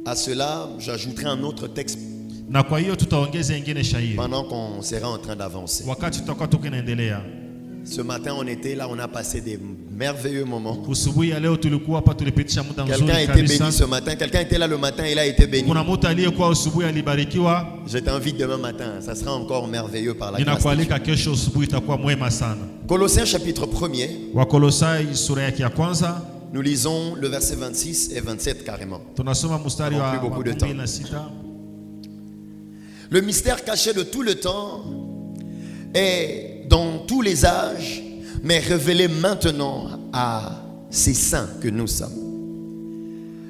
À cela, j'ajouterai un autre texte Na kwa hiyo tutaongeza ingine shairi pendant qu'on sera en train d'avancer. wakati tutakuwa tukiendelea. Ce matin, on était là, on a passé des merveilleux moments. Usubuhi ya leo tulikuwa hapa, tulipitisha muda Quelqu'un mzuri a été béni kabisa. ce matin. Quelqu'un était là le matin, il a été béni. Kuna mtu aliyekuwa usubuhi alibarikiwa. Je t'invite demain matin, ça sera encore merveilleux par la grâce de Dieu. Ninakualika kesho usubuhi itakuwa mwema sana. Colossiens chapitre 1er, Wakolosai sura yake ya kwanza nous lisons le verset 26 et 27 carrément. tunasoma mstari wa Plus beaucoup de temps. 16. Le mystère caché de tout le temps est dans tous les âges, mais révélé maintenant à ces saints que nous sommes,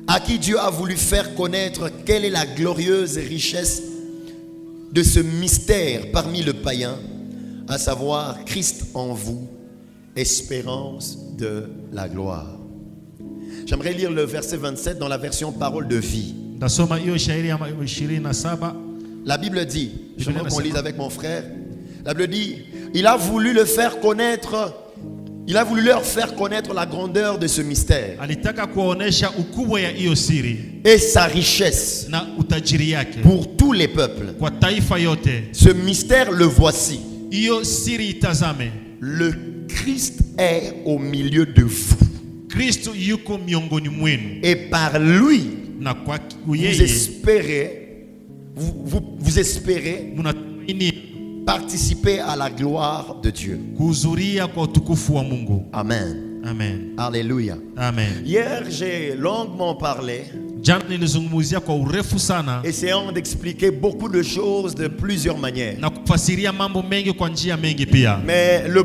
à qui Dieu a voulu faire connaître quelle est la glorieuse richesse de ce mystère parmi les païens, à savoir Christ en vous, espérance de la gloire. J'aimerais lire le verset 27 dans la version parole de vie. Ndasoma hiyo shairi ya 27. La Bible dit, j'aimerais qu'on lise avec mon frère. La Bible dit, il a voulu leur faire connaître la grandeur de ce mystère Alitaka kuonesha ukubwa ya hiyo siri et sa richesse na utajiri yake pour tous les peuples. kwa taifa yote. Ce mystère, le voici. Hiyo siri itazame. Le Christ est au milieu de vous. Kristo yuko miongoni mwenu Et par lui, na kwa vous yeye espérez mnatumaini participer à la gloire de Dieu. kuhudhuria kwa utukufu wa Mungu. Amen. Amen. Alléluia. Amen. Hier, j'ai longuement parlé, Jana nilizungumzia kwa urefu sana essayant d'expliquer beaucoup de choses de plusieurs manières. na kufasiria mambo mengi kwa njia mengi pia. Mais le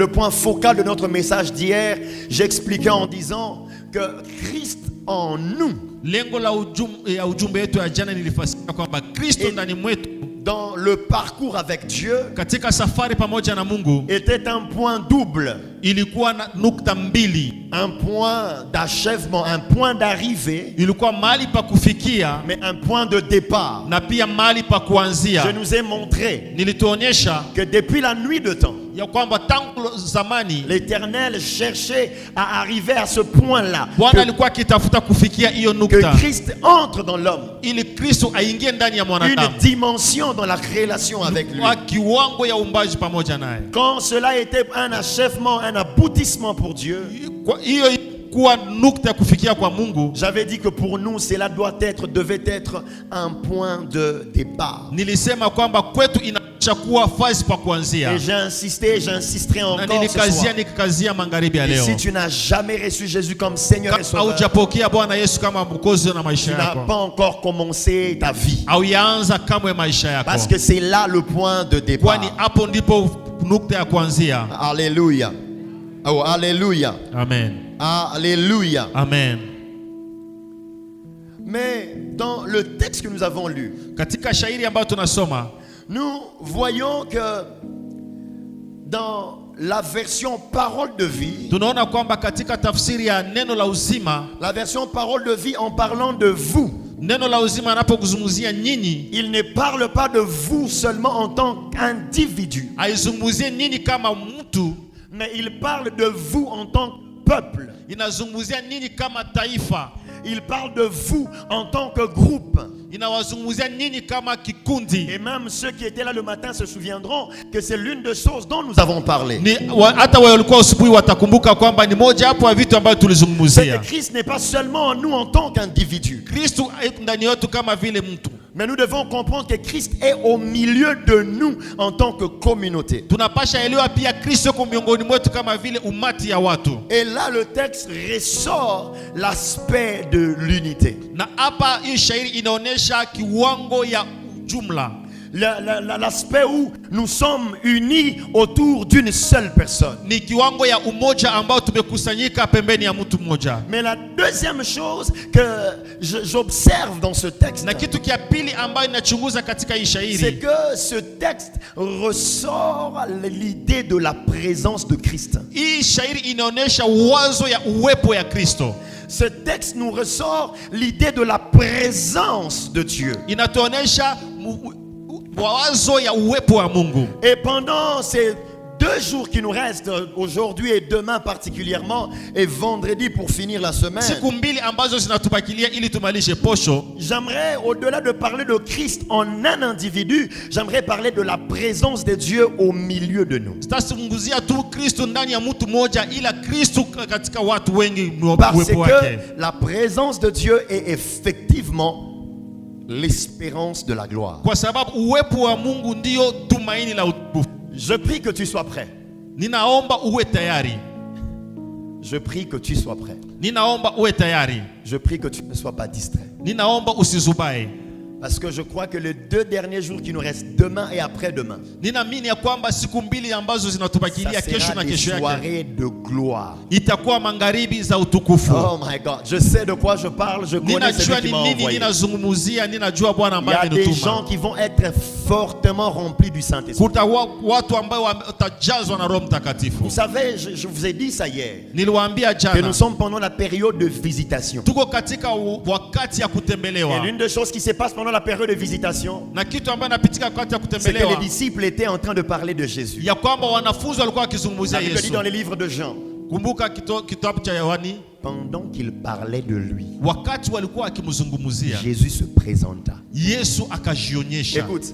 point focal de notre message d'hier, j'expliquais en disant que Christ en nous, Lengo la ujumbe wetu ya jana nilifasiria kwamba Kristo ndani mwetu dans le parcours avec Dieu, katika safari pamoja na Mungu était un point double, ilikuwa na nukta mbili. un point d'achèvement, un point d'arrivée, Ilikuwa mahali pa kufikia mais un point de départ. na pia mahali pa Je kuanzia. nous ai montré Nilituonyesha que depuis la nuit de temps, ya kwamba tangu zamani l'Éternel cherchait à arriver à ce point-là, Bwana alikuwa akitafuta kufikia hiyo que nukta Christ entre dans l'homme, ili Kristo aingie ndani ya une mwanadamu dimension dans la relation avec lui. kwa kiwango ya umbaji pamoja naye. Quand cela était un achèvement, un aboutissement pour Dieu, Kwa hiyo kuwa nukta ya kufikia kwa Mungu, j'avais dit que pour nous, cela devait être un point de départ. nilisema kwamba kwetu inaacha kuwa fasi pa kuanzia. Et j'insisterai Na encore ce soir. nikikazia magharibi ya Et leo. si tu n'as jamais reçu Jésus comme Seigneur et Sauveur, Haujapokea Bwana Yesu kama mwokozi na tu maisha n'as yako, pas encore commencé ta vie. hauyaanza kamwe maisha yako, Parce que c'est là le point de départ. kwani hapo ndipo nukta ya kuanzia. Alléluia. Oh, alléluia. Amen. Alléluia. Amen. Mais dans le texte que nous avons lu, Katika shairi ambayo tunasoma, nous voyons que dans la version parole de vie, tunaona kwamba katika tafsiri ya neno la uzima, la version parole de vie en parlant de vous, neno la uzima anapokuzungumzia nyinyi, il ne parle pas de vous seulement en tant qu'individu, haizungumzie nyinyi kama mtu, mais il parle de vous en tant que peuple. inazungumzia nyinyi kama taifa, Il parle de vous en tant que groupe. inawazungumzia nyinyi kama kikundi. Et même ceux qui étaient là le matin se souviendront que c'est l'une des choses dont nous avons parlé. Hata wale walikuwa asubuhi watakumbuka kwamba ni moja hapo ya vitu ambavyo C'est tulizungumzia. que Christ n'est pas seulement en nous en tant qu'individu, Kristo ndani yetu kama vile mtu. mais nous devons comprendre que Christ est au milieu de nous en tant que communauté. Tunapasha elewa pia Kristo yuko miongoni mwetu kama vile umati ya watu. Et là, le texte ressort l'aspect de l'unité. Na hapa hii shairi inaonyesha kiwango ya jumla. L'aspect où nous sommes unis autour d'une seule personne. Ni kiwango ya umoja ambao tumekusanyika pembeni ya mtu mmoja. Mais la deuxième chose que j'observe dans ce texte, Na kitu kia pili ambayo inachunguza katika hii c'est shairi, que ce texte ressort l'idée de la présence de Christ. hii shairi inaonyesha wazo ya uwepo ya Kristo. Ce texte nous ressort l'idée de la présence de Dieu. Inatuonyesha wazo ya uwepo wa Mungu. Et pendant ces 2 2 jours qui nous restent, aujourd'hui et demain particulièrement, et vendredi pour finir la semaine, siku mbili ambazo zinatubakilia ili tumalishe posho, j'aimerais, au-delà de parler de Christ en un individu, j'aimerais parler de la présence de Dieu au milieu de nous. sitazungumzia tu Kristo ndani ya mtu mmoja, ila Kristo katika watu wengi Parce uwepo wake. que la présence de Dieu est effectivement l'espérance de la gloire. Kwa sababu uwepo wa Mungu ndio tumaini la utukufu. Je prie que tu sois prêt. Ninaomba uwe tayari. Je prie que tu sois prêt. Ninaomba uwe tayari. Je prie que tu ne sois pas distrait. Ninaomba usizubae. Parce que je crois que les 2 derniers jours qui nous restent, demain et après-demain, Ninaamini ya kwamba siku mbili ambazo zinatubakilia, ça kesho sera na des kesho yake, soirées de gloire. itakuwa magharibi za utukufu. Oh my God, je sais de quoi je parle, je connais celui Ninajua qui ni m'a nini envoyé. ninazungumzia, ninajua Bwana Il y ambaye a des gens amenituma. qui vont être fortement remplis du Saint-Esprit. Kutakuwa watu ambao watajazwa na Roho Mtakatifu. Vous savez, je vous ai dit ça hier, Niliwaambia que jana nous sommes pendant la période de visitation. tuko katika wakati ya Et kutembelewa, l'une des choses qui se passe pendant la période de visitation, na kitu ambayo napitika wakati ya c'est que les kutembelewa disciples étaient en train de parler de Jésus. ya kwamba wanafunzi walikuwa wakizungumzia La Bible dit Yesu. dans les livres de Jean, Kumbuka kitabu cha Yohani, pendant qu'il parlait de lui, wakati walikuwa wakimzungumzia Jésus se présenta. Yesu akajionyesha. Écoute,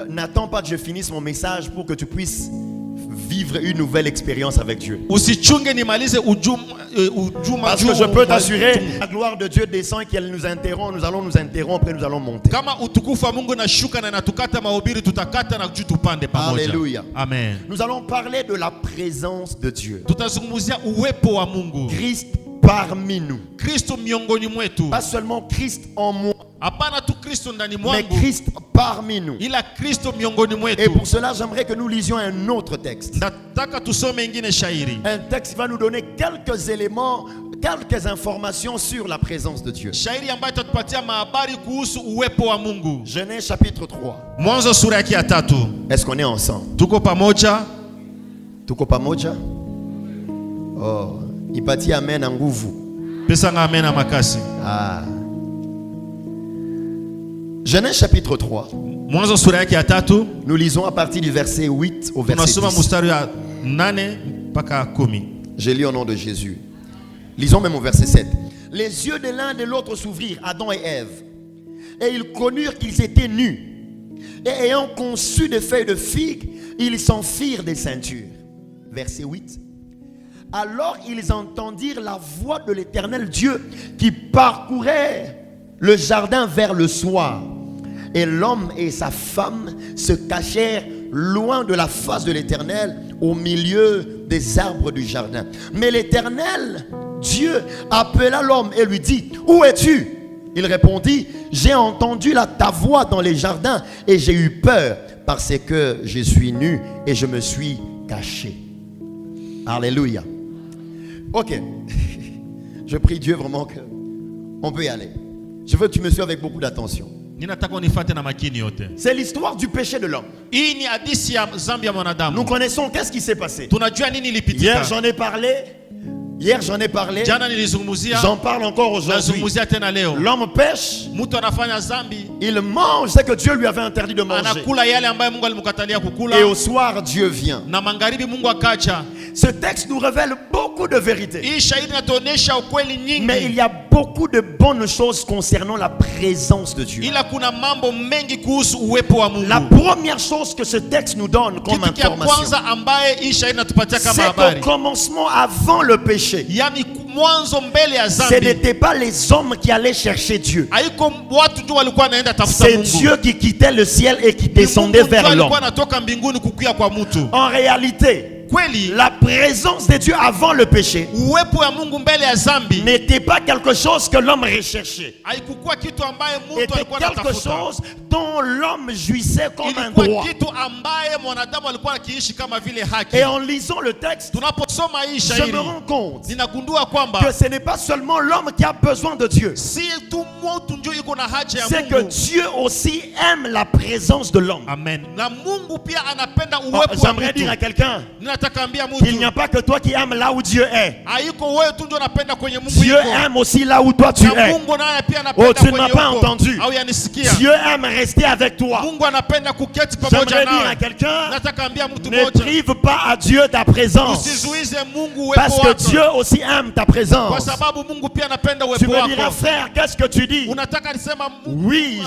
n'attends pas que je finisse mon message pour que tu puisses vivre une nouvelle expérience avec Dieu. Usichunge nimalize ujuma Parce que je peux t'assurer, la gloire de Dieu descend et qu'elle nous interrompt, nous allons nous interrompre et nous allons monter. kama utukufu wa Mungu nashuka na natukata mahubiri, tutakata na juu tupande pamoja. Alléluia. Amen. Nous allons parler de la présence de Dieu. Tutazungumzia uwepo wa Mungu, Christ parmi nous. Kristo miongoni mwetu. Pas seulement Christ en moi, Hapana tu Kristo ndani mais mwangu, Christ parmi nous. ila Kristo miongoni Et mwetu. pour cela, j'aimerais que nous lisions un autre texte. Nataka tusome ingine shairi. Un texte qui va nous donner quelques éléments, quelques informations sur la présence de Dieu. Shairi ambayo itatupatia mahabari kuhusu uwepo wa Mungu. Genèse chapitre 3. Mwanzo sura yake ya 3. Est-ce qu'on est ensemble? Tuko pamoja? Tuko pamoja? Oh, ipatie amen na nguvu. Pesa nga amen na makasi. Ah. Genèse chapitre 3. Mwanzo sura yake ya 3. Nous lisons à partir du verset 8 au verset Tunasoma 10. mstari ya 8 mpaka 10. Je lis au nom de Jésus. Lisons même au verset 7. Les yeux de l'un et de l'autre s'ouvrirent, Adam et Ève, et ils connurent qu'ils étaient nus. Et ayant conçu des feuilles de figue, ils s'en firent des ceintures. Verset 8. Alors ils entendirent la voix de l'Éternel Dieu qui parcourait le jardin vers le soir. Et l'homme et sa femme se cachèrent loin de la face de l'Éternel au milieu des arbres du jardin. Mais l'Éternel Dieu appela l'homme et lui dit: où es-tu? Il répondit: j'ai entendu ta voix dans les jardins et j'ai eu peur parce que je suis nu et je me suis caché. Alléluia. Ok. Je prie Dieu vraiment que on peut y aller. Je veux que tu me suives avec beaucoup d'attention. Ninataka unifuate na makini yote. C'est l'histoire du péché de l'homme. Hii ni hadithi ya dhambi ya mwanadamu. Nous connaissons qu'est-ce qui s'est passé. Tunajua nini ilipitika. Hier j'en ai parlé. Jana nilizungumzia. J'en parle encore aujourd'hui. Nazungumzia tena leo. L'homme pêche. Mtu anafanya dhambi. Il mange ce que Dieu lui avait interdit de manger. Anakula yale ambayo Mungu alimkatalia kukula. Et au soir Dieu vient. Na magharibi Mungu akaja. Ce texte nous révèle beaucoup de vérités. Hii shahidi inatuonesha ukweli nyingi. Mais il y a beaucoup de bonnes choses concernant la présence de Dieu. Ila kuna mambo mengi kuhusu uwepo wa Mungu. La première chose que ce texte nous donne comme kitu kia information, kwanza ambaye hii shahidi inatupatia kama c'est habari. qu'au commencement, avant le péché, Yani mwanzo mbele ya ce dhambi. n'étaient pas les hommes qui allaient chercher Dieu. Haiko watu ndio walikuwa wanaenda tafuta C'est Mungu. Dieu qui quittait le ciel et qui descendait vers l'homme. Alikuwa anatoka mbinguni kukuya kwa mtu. En réalité, Kweli la présence de Dieu avant le péché uwepo ya Mungu mbele ya dhambi n'était pas quelque chose que l'homme recherchait. haikukuwa kitu ambaye mtu C'était alikuwa quelque anatafuta. chose dont l'homme jouissait comme un Ilikuwa droit. kitu ambaye mwanadamu alikuwa akiishi kama vile haki. Et en lisant le texte, Tunaposoma hii je shairi me rends compte ninagundua kwamba que ce n'est pas seulement l'homme qui a besoin de Dieu. si tu mtu ndio iko na haja ya C'est que Mungu. Dieu aussi aime la présence de l'homme. Amen. Na Mungu pia anapenda Oh, uwepo wa j'aimerais dire à mtu. quelqu'un, nataka ambia qu'il n'y a mtu pas que toi qui aimes là où Dieu est. haiko wewe tu ndio unapenda kwenye Mungu Dieu yuko. aime aussi là où toi tu Na es. Mungu naye pia Oh, anapenda tu ne kwenye m'as pas yuko. entendu. Au yanisikia. Dieu aime rester avec toi. Mungu anapenda kuketi pamoja J'aimerais dire à nawe. quelqu'un, Nataka ambia mtu ne mmoja. prive pas à Dieu ta présence. Usizuize Mungu Parce uwepo que wako. Dieu aussi aime ta Kwa présence. sababu Mungu pia anapenda Tu uwepo me diras, wako. frère, qu'est-ce que tu dis? Unataka nisema Oui,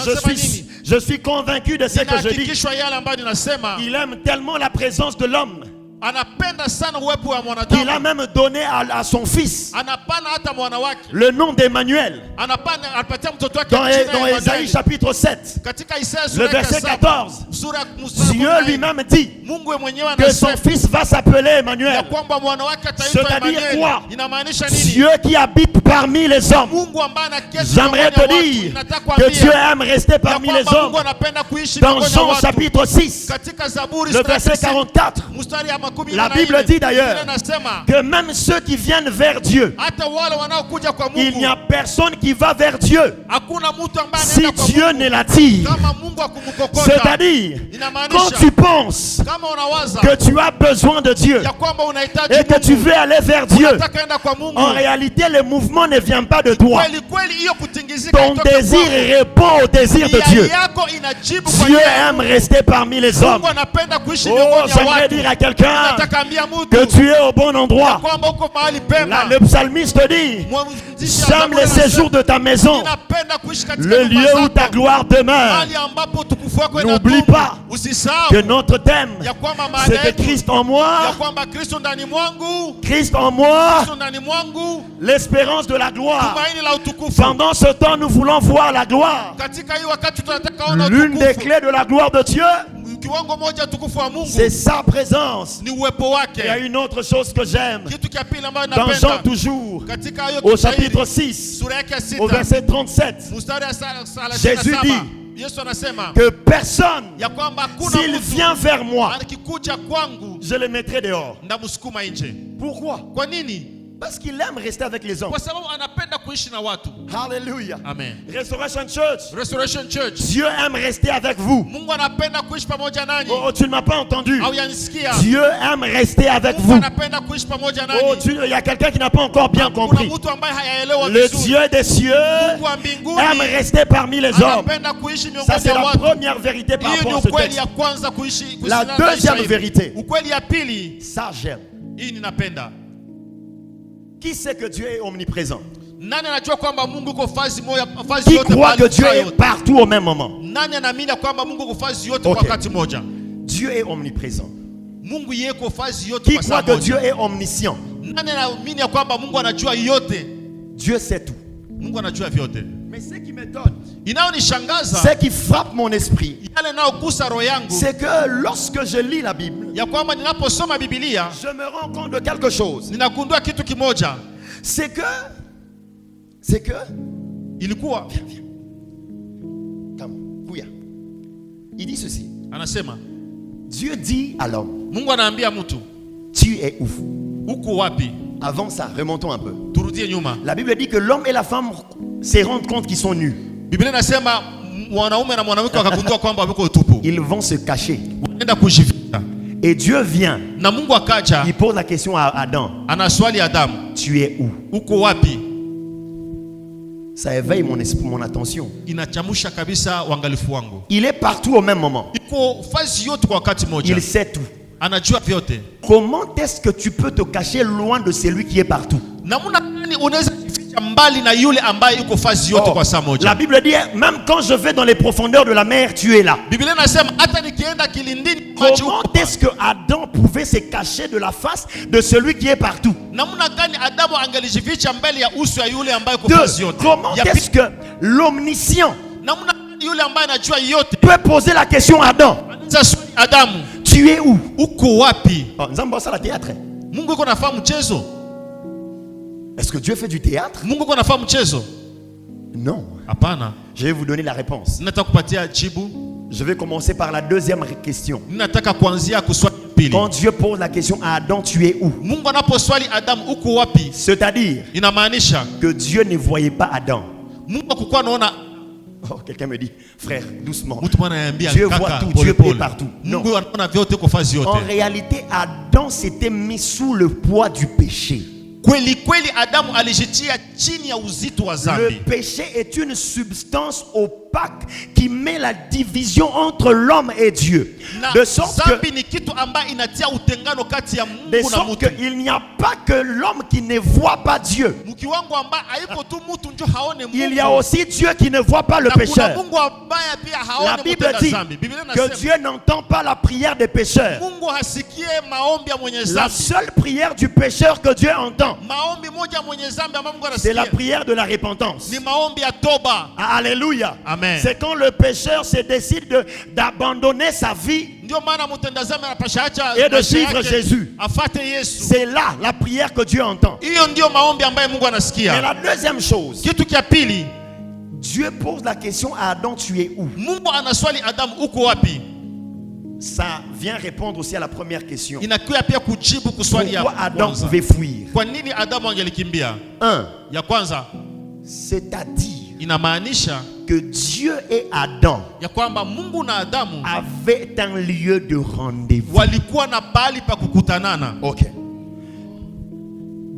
je suis convaincu de ce que je dis. Ninahakikishwa yale ambayo ninasema. Il aime tellement la présence de l'homme Anapenda sana uwepo wa qu'il mwanadamu. a même donné à son fils Anapana hata mwana wake. le nom d'Emmanuel. Anapatia mtoto wake Dans jina Ésaïe Emmanuel. chapitre 7, Katika Isaya le sura ya verset 7, 14, sura Dieu lui-même dit Mungu mwenyewe que son anasema fils va s'appeler ya Emmanuel. kwamba mwana wake ataitwa C'est-à-dire Emmanuel. quoi? Inamaanisha nini? Dieu qui habite parmi les hommes. Mungu ambaye anaketi J'aimerais te dire que Dieu aime rester parmi les hommes. Mungu anapenda kuishi Dans miongoni Jean mwa watu. chapitre 6, Katika Zaburi le sura ya verset 6, 44, mstari ya makumi la na Bible nne, dit d'ailleurs Biblia inasema, que même ceux qui viennent vers Dieu, hata wale wanaokuja kwa il Mungu n'y a personne qui va vers Dieu hakuna mtu ambaye si anaenda kwa Dieu Mungu ne l'attire. kama Mungu akumkokota. C'est-à-dire, Inamaanisha quand tu penses kama unawaza que tu as besoin de Dieu ya kwamba unahitaji et que tu Mungu, veux aller vers Dieu, unataka enda kwa Mungu, en réalité, le mouvement ne vient pas de toi. kweli kweli hiyo kutingizika Ton itoke désir kwako. répond au désir de Nia Dieu. yako inajibu kwa Dieu nia ya aime Mungu. rester parmi les hommes. Mungu anapenda kuishi Oh, miongoni ya j'aimerais watu. dire à quelqu'un Nataka ambia mtu que tu es au bon endroit. kwamba uko mahali pema. Le psalmiste dit, Mwanzilishi wa j'aime Zaburi les anasema, séjours de ta maison, ninapenda kuishi katika le nyumba lieu où zako, ta gloire demeure. mahali ambapo utukufu wako N'oublie inadumu. pas Usisahau Que notre thème, ya kwamba maana c'est que yetu Christ en ya moi, kwamba Kristo ndani mwangu, Christ en moi, Kristo ndani mwangu, l'espérance de la gloire. tumaini la utukufu. Pendant ce temps, nous voulons voir la gloire. Katika hii wakati tunataka ona L'une des utukufu. clés de la gloire de Dieu, Kiwango moja utukufu wa Mungu c'est sa présence. ni uwepo Il y a wake. une autre chose que j'aime. Kitu cha pili ambayo Dans Jean napenda toujours, katika hiyo au kishairi, chapitre 6, sura yake ya au 6 verset 37, mstari ya Jésus 37, dit Yesu anasema que personne, ya kwamba hakuna s'il mtu vient vers moi, akikuja kwangu je le mettrai dehors. ndamsukuma nje. Pourquoi? Kwa nini? Parce qu'il aime rester avec les hommes. Kwa sababu anapenda kuishi na watu. Alléluia. Amen. Restoration Church, Restoration Church, Dieu aime rester avec vous. Mungu anapenda kuishi pamoja nanyi. Oh, tu ne m'as pas entendu. Au yanisikia? Dieu aime rester avec Mungu vous. anapenda kuishi pamoja Oh, nanyi. il y a quelqu'un qui n'a pas encore bien Kuna compris. mtu ambaye hayaelewa Le vizuri. Dieu des cieux Mungu wa mbinguni aime rester parmi les hommes. anapenda kuishi Ça, miongoni c'est mwa la watu. première vérité par Hiyo ni rapport à ce ukweli texte. ya kwanza kuishi La na deuxième maisha vérité. hivi. Ukweli ya pili, Ça, j'aime. hii ninapenda. Qui sait que Dieu est omniprésent? Nani anajua kwamba Mungu yuko fazi moja, fazi Qui yote croit que mahali Dieu saa est yote? partout au même moment? Nani anaamini kwamba Mungu yuko fazi yote Ok. kwa wakati moja? Dieu est omniprésent. Mungu yeko fazi yote Qui kwa saa croit que moja? Dieu est omniscient? Nani anaamini kwamba Mungu anajua yote? Dieu sait tout. Mungu anajua vyote. Mais ce qui m'étonne, Inayonishangaza, ce qui frappe mon esprit, yale nayogusa roho yangu, c'est que lorsque je lis la Bible, ya kwamba ninaposoma Biblia je me rends compte de quelque chose. ninagundua kitu kimoja. C'est que Ilikuwa Come, Bouya. Il dit ceci. anasema, Dieu dit à l'homme, Mungu anaambia mtu, tu es où? uko wapi? Avant ça, remontons un peu. Turudie nyuma. La Bible dit que l'homme et la femme se rendent compte qu'ils sont nus. Biblia inasema mwanaume na mwanamke wakagundua kwamba wako utupu. Ils vont se cacher. Wanaenda kujificha. Et Dieu vient. Na Mungu akaja, Il pose la question à Adam. anaswali Adamu, Tu es où? uko wapi? Ça éveille mon esprit, mon attention. Inachamusha kabisa uangalifu wangu. Il est partout au même moment. Iko fazi yote kwa wakati moja. Il sait tout. Anajua vyote. Comment est-ce que tu peux te cacher loin de celui qui est partout? Namna gani unaweza kujificha mbali na yule ambaye yuko fazi yote kwa saa La moja? Bible dit, même quand je vais dans les profondeurs de la mer, tu es là. Biblia inasema hata nikienda kilindini maji Comment huko. est-ce que Adam pouvait se cacher de la face de celui qui est partout? Namna gani Adamu angelijificha mbele ya uso ya yule ambaye yuko Deux, fazi yote? comment Ya est-ce que l'omniscient namna gani yule ambaye anajua yote? peut poser la question à Adam? Anza swali Adamu, Tu es où? uko wapi? Oh, nous avons ça la théâtre. Mungu yuko nafahamu mchezo? Est-ce que Dieu fait du théâtre? Mungu yuko nafahamu mchezo? Non. Hapana. Je vais vous donner la réponse. Ninataka kupatia jibu. Je vais commencer par la deuxième question. Ninataka kuanzia kuswali pili. Quand Dieu pose la question à Adam, tu es où? Mungu anaposwali Adamu, uko wapi? C'est-à-dire Inamaanisha que Dieu ne voyait pas Adam. Mungu hakukuwa anaona Oh, quelqu'un me dit, frère, doucement. Mtu mwana ananiambia, Dieu kaka, voit tout, pole Dieu pole. est partout. Non. Mungu anaona vyote kwa fazi yote. En réalité, Adam s'était mis sous le poids du péché. Kweli kweli Adamu alijitia chini ya uzito wa Le dhambi. péché est une substance opaque qui met la division entre l'homme et Dieu. Na De sorte dhambi ni kitu ambayo inatia utengano kati ya Mungu na mtu. qu'il n'y a pas que l'homme qui ne voit pas Dieu. Mkiwango ambaye haiko tu mtu ndio haone Mungu. Il y a aussi Dieu qui ne voit pas le na kuna pécheur. Mungu ambaye pia La haone Bible mtenda dit dhambi. Biblia que inasema Dieu n'entend pas la prière des pécheurs. Mungu hasikie maombi ya mwenye La dhambi. seule prière du pécheur que Dieu entend, Maombi moja mwenye dhambi ambayo Mungu c'est la anasikia prière de la repentance. ni maombi ya toba. Alléluia. Amen. C'est quand le pécheur se décide d'abandonner sa vie Ndio maana mtenda dhambi anapasha acha et de maisha suivre yake, Jésus. afate Yesu. C'est là la prière que Dieu entend. Hiyo ndio maombi ambayo Mungu Mais anasikia. la deuxième chose, Kitu kia pili, Dieu pose la question à Adam, tu es où? Mungu anaswali Adamu, uko wapi? Ça vient répondre aussi à la première question. Inakuwa pia kujibu kuswali ya Pourquoi Adam kwanza. pouvait fuir? Kwa nini Adamu angelikimbia? Ya kwanza C'est-à-dire inamaanisha que Dieu et Adam ya kwamba Mungu na Adamu avaient un lieu de rendez-vous. walikuwa na pahali pa kukutanana. Ok.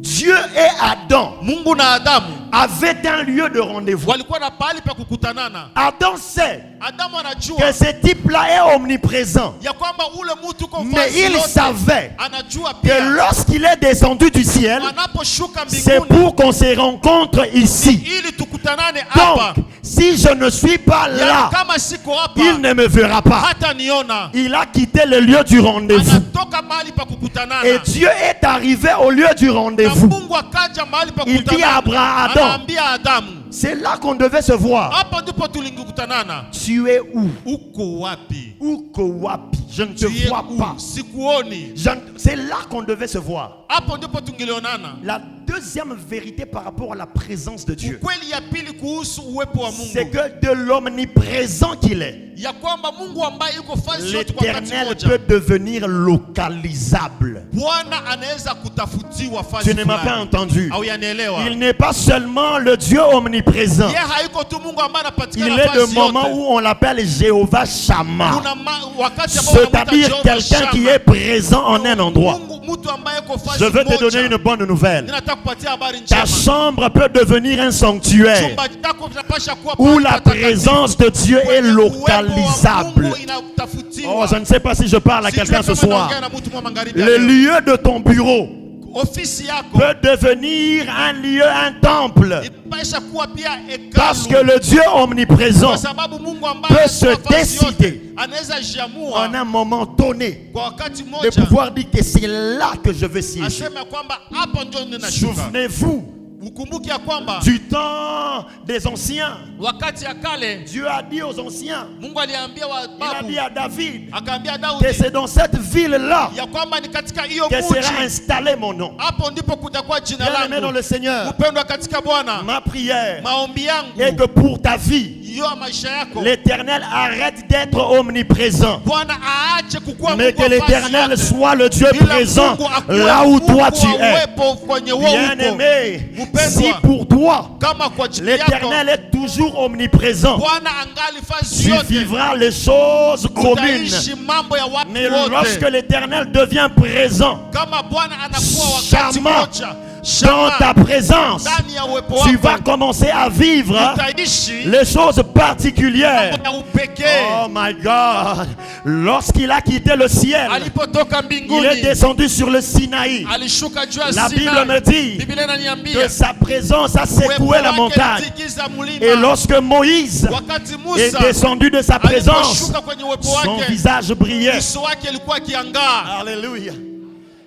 Dieu et Adam Mungu na Adamu avaient un lieu de rendez-vous. walikuwa na pahali pa kukutanana. Adam sait Adamu anajua que ce type-là est omniprésent. ya kwamba ule mtu kwa Mais fasi il yote, savait anajua que pia lorsqu'il est descendu du ciel, anaposhuka c'est mbinguni pour qu'on se rencontre ici. ili tukutanane hapa. Donc, si je ne suis pas Ya là, kama siko hapa il ne me verra pas. hata niona. Il a quitté le lieu du rendez-vous. Anatoka mahali pa kukutanana. Et Dieu est arrivé au lieu du Na rendez-vous. Mungu akaja mahali pa Il dit à Abraham, anaambia Adamu, c'est là qu'on devait se voir. hapa ndipo tulikutanana. Tu es où? Uko wapi? Uko wapi? Je ne te Tu es vois où? pas. Sikuoni. C'est là qu'on devait se voir. Hapo ndipo tungelionana. La deuxième vérité par rapport à la présence de Dieu, Kweli ya pili kuhusu uwepo wa c'est Mungu que de l'omniprésent qu'il est, ya kwamba Mungu ambaye yuko fasi yote kwa wakati l'Éternel mmoja, peut devenir localisable. Bwana anaweza kutafutiwa Tu fasi ne m'as pas fulani. entendu. Au yanielewa? Il n'est pas seulement le Dieu omniprésent. Yeye haiko tu Mungu ambaye Il anapatikana est le fasi moment yote. où on l'appelle Jéhovah Shammah. Kuna wakati ambao unamuita C'est-à-dire Jehova quelqu'un qui Shammah. est présent en un endroit. Mungu, mtu ambaye yuko fasi Je veux te moja. donner une bonne nouvelle. Ninataka kupatia habari Ta njema. chambre peut devenir un sanctuaire Chumba chako kinapasha kuwa où pahali la patakatifu. présence de Dieu est Kwenye uwepo wa localisable. Mungu inatafutiwa. Oh, je ne sais pas si je parle à Sijui quelqu'un ce kama soir. naongea na mtu mwa magharibi ya Le leo. lieu de ton bureau Ofisi yako peut devenir un lieu, un temple. inapasha kuwa pia hekalu. Parce que le Dieu omniprésent, Kwa sababu Mungu ambaye peut se anatoa fasi yote, décider anaweza jiamua en un moment donné, kwa wakati de mmoja pouvoir dire que c'est là que je veux siéger. aseme ya kwamba hapo ndio ninashuka. Souvenez-vous Ukumbuke ya kwamba du temps des anciens. wakati ya kale Dieu a dit aux anciens, Mungu aliambia il a wababu, dit à David, akaambia que Daudi c'est dans cette ville-là ya kwamba ni katika hiyo que sera mji, installé mon nom. hapo ndipo kutakuwa jina Bien-aimé dans langu. le Seigneur, Mpendwa katika Bwana, ma prière maombi est yangu que pour ta vie, hiyo ya maisha yako l'Éternel arrête d'être omniprésent, Bwana aache kukuwa mais Mungu que wa l'Éternel fasi yote. soit le Dieu Ila présent Mungu akuwe là où Mungu toi tu wa es. uwepo kwenye wewe uko. Bien-aimé, Mpendwa, si pour toi, kama kwa ajili yako l'Éternel est toujours omniprésent, Bwana angali fasi tu yote, vivras les choses communes. utaishi mambo ya watu Mais lorsque wote. l'Éternel devient présent Kama Bwana anakuwa wakati Shammah, mmoja dans ta présence, ndani ya uwepo tu vas wako, commencer à vivre utaishi les choses particulières. mambo ya upekee. Oh my God! Lorsqu'il a quitté le ciel, Alipotoka il est mbinguni descendu sur le Sinaï. alishuka juu ya La Bible Sinai. me dit Biblia que inaniambia sa présence a uwepo secoué la wake montagne. ulitikisa Et mlima. lorsque Moïse Wakati est Musa descendu de sa présence, aliposhuka kwenye uwepo son wake, visage brillait. uso wake ilikuwa kiangaa. Alléluia.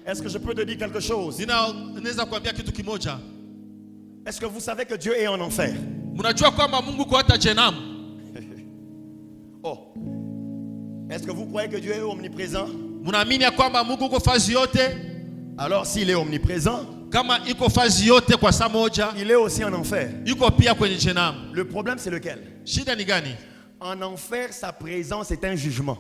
Est-ce que je peux te dire quelque chose? Ninaweza kuambia kitu kimoja. Est-ce que vous savez que Dieu est en enfer? Mnajua kwamba Mungu kwa hata Jehanamu. Oh. Est-ce que vous croyez que Dieu est omniprésent? Mnaamini ya kwamba Mungu uko fazi yote? Alors s'il est omniprésent, Kama iko fazi yote kwa saa moja, il est aussi en enfer. iko pia kwenye Jehanamu. Le problème c'est lequel? Shida ni gani? En enfer, sa présence est un jugement.